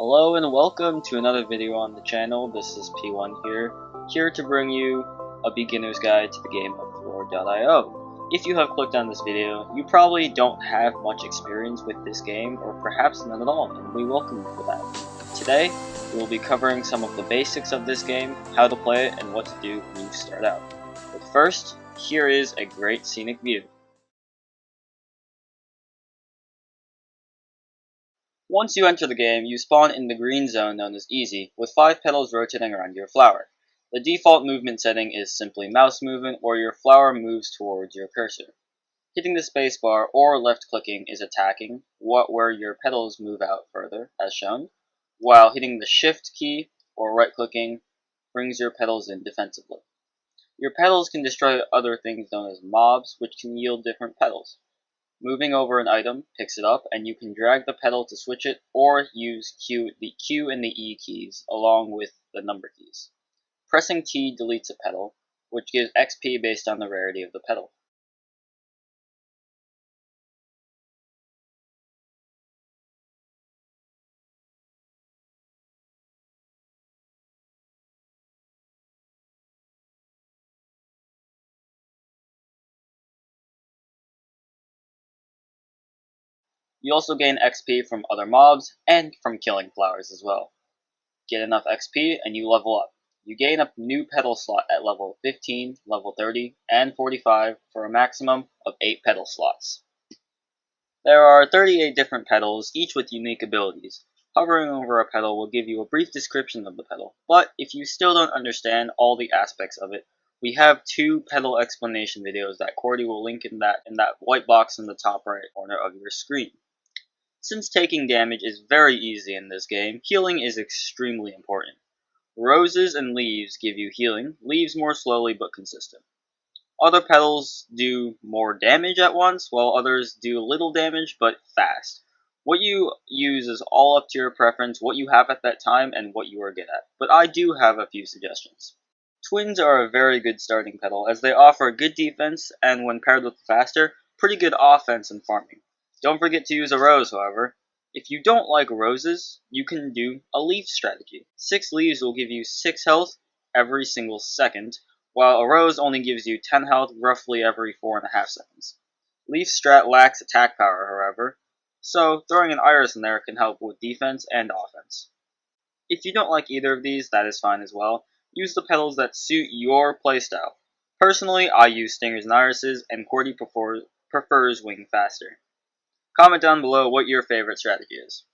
Hello and welcome to another video on the channel. This is P1 here to bring you a beginner's guide to the game of Lore.io. If you have clicked on this video, you probably don't have much experience with this game, or perhaps none at all, and we welcome you for that. Today, we will be covering some of the basics of this game, how to play it, and what to do when you start out. But first, here is a great scenic view. Once you enter the game, you spawn in the green zone known as Easy, with 5 petals rotating around your flower. The default movement setting is simply mouse movement, where your flower moves towards your cursor. Hitting the spacebar or left clicking is attacking, where your petals move out further, as shown, while hitting the shift key or right clicking brings your petals in defensively. Your petals can destroy other things known as mobs, which can yield different petals. Moving over an item picks it up, and you can drag the petal to switch it, or use the Q and the E keys along with the number keys. Pressing T deletes a petal, which gives XP based on the rarity of the petal. You also gain XP from other mobs, and from killing flowers as well. Get enough XP, and you level up. You gain a new petal slot at level 15, level 30, and 45 for a maximum of 8 petal slots. There are 38 different petals, each with unique abilities. Hovering over a petal will give you a brief description of the petal, but if you still don't understand all the aspects of it, we have 2 petal explanation videos that Cordy will link in that white box in the top right corner of your screen. Since taking damage is very easy in this game, healing is extremely important. Roses and leaves give you healing, leaves more slowly but consistent. Other petals do more damage at once, while others do little damage but fast. What you use is all up to your preference, what you have at that time, and what you are good at. But I do have a few suggestions. Twins are a very good starting petal, as they offer good defense, and when paired with faster, pretty good offense and farming. Don't forget to use a rose, however. If you don't like roses, you can do a leaf strategy. 6 leaves will give you 6 health every single second, while a rose only gives you 10 health roughly every 4.5 seconds. Leaf strat lacks attack power, however, so throwing an iris in there can help with defense and offense. If you don't like either of these, that is fine as well. Use the petals that suit your playstyle. Personally, I use stingers and irises, and Cordy prefers wing faster. Comment down below what your favorite strategy is.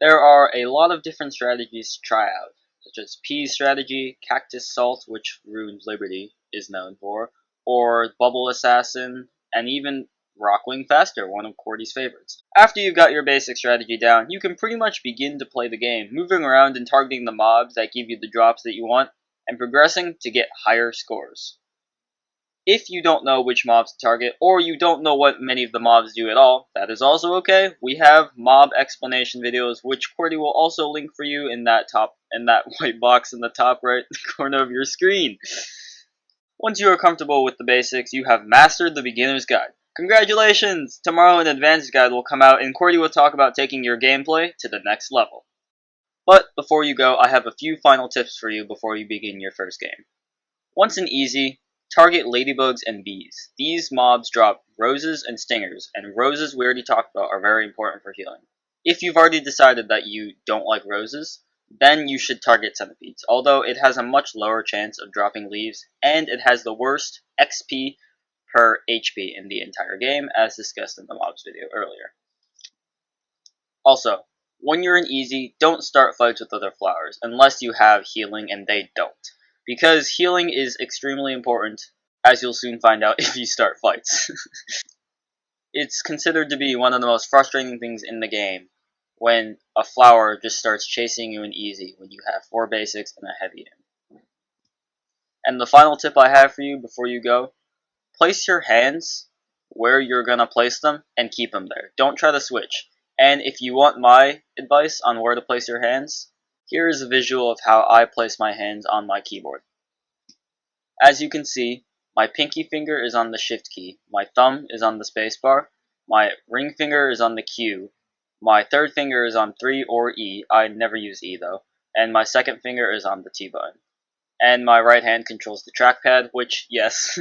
There are a lot of different strategies to try out, such as Peas strategy, Cactus Salt, which Ruined Liberty is known for, or Bubble Assassin, and even Rockwing Faster, one of Cordy's favorites. After you've got your basic strategy down, you can pretty much begin to play the game, moving around and targeting the mobs that give you the drops that you want, and progressing to get higher scores. If you don't know which mobs to target, or you don't know what many of the mobs do at all, that is also okay. We have mob explanation videos, which Cordy will also link for you in that white box in the top right corner of your screen. Once you are comfortable with the basics, you have mastered the beginner's guide. Congratulations! Tomorrow an advanced guide will come out, and Cordy will talk about taking your gameplay to the next level. But before you go, I have a few final tips for you before you begin your first game. Once in Easy, target ladybugs and bees. These mobs drop roses and stingers, and roses we already talked about are very important for healing. If you've already decided that you don't like roses, then you should target centipedes, although it has a much lower chance of dropping leaves, and it has the worst XP per HP in the entire game, as discussed in the mobs video earlier. Also, when you're in Easy, don't start fights with other flowers, unless you have healing and they don't, because healing is extremely important, as you'll soon find out if you start fights. It's considered to be one of the most frustrating things in the game when a flower just starts chasing you in Easy when you have 4 basics and a heavy in. And the final tip I have for you before you go, place your hands where you're going to place them and keep them there. Don't try to switch. And if you want my advice on where to place your hands, here is a visual of how I place my hands on my keyboard. As you can see, my pinky finger is on the shift key, my thumb is on the spacebar, my ring finger is on the Q, My third finger is on 3 or E. I never use E though. And my second finger is on the T button. And my right hand controls the trackpad, which, yes,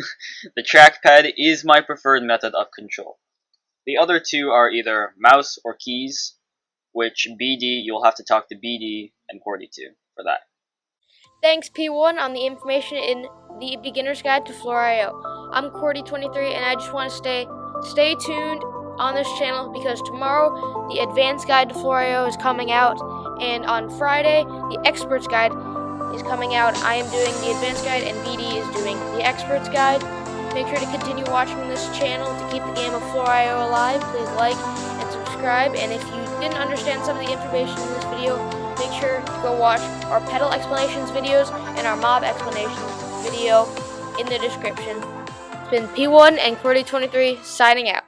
the trackpad is my preferred method of control. The other two are either mouse or keys, which BD, you'll have to talk to BD and Cordy to for that. Thanks P1 on the information in the Beginner's Guide to Floor.io. I'm Cordy23 and I just want to stay tuned on this channel because tomorrow the Advanced Guide to Floor.io is coming out, and on Friday the Expert's Guide is coming out. I am doing the Advanced Guide and BD is doing the Expert's Guide. Make sure to continue watching this channel to keep the game of Floor.io alive. Please like and subscribe, and if you didn't understand some of the information in this video, make sure to go watch our pedal explanations videos and our mob explanations video in the description. It's been P1 and Cordy23 signing out.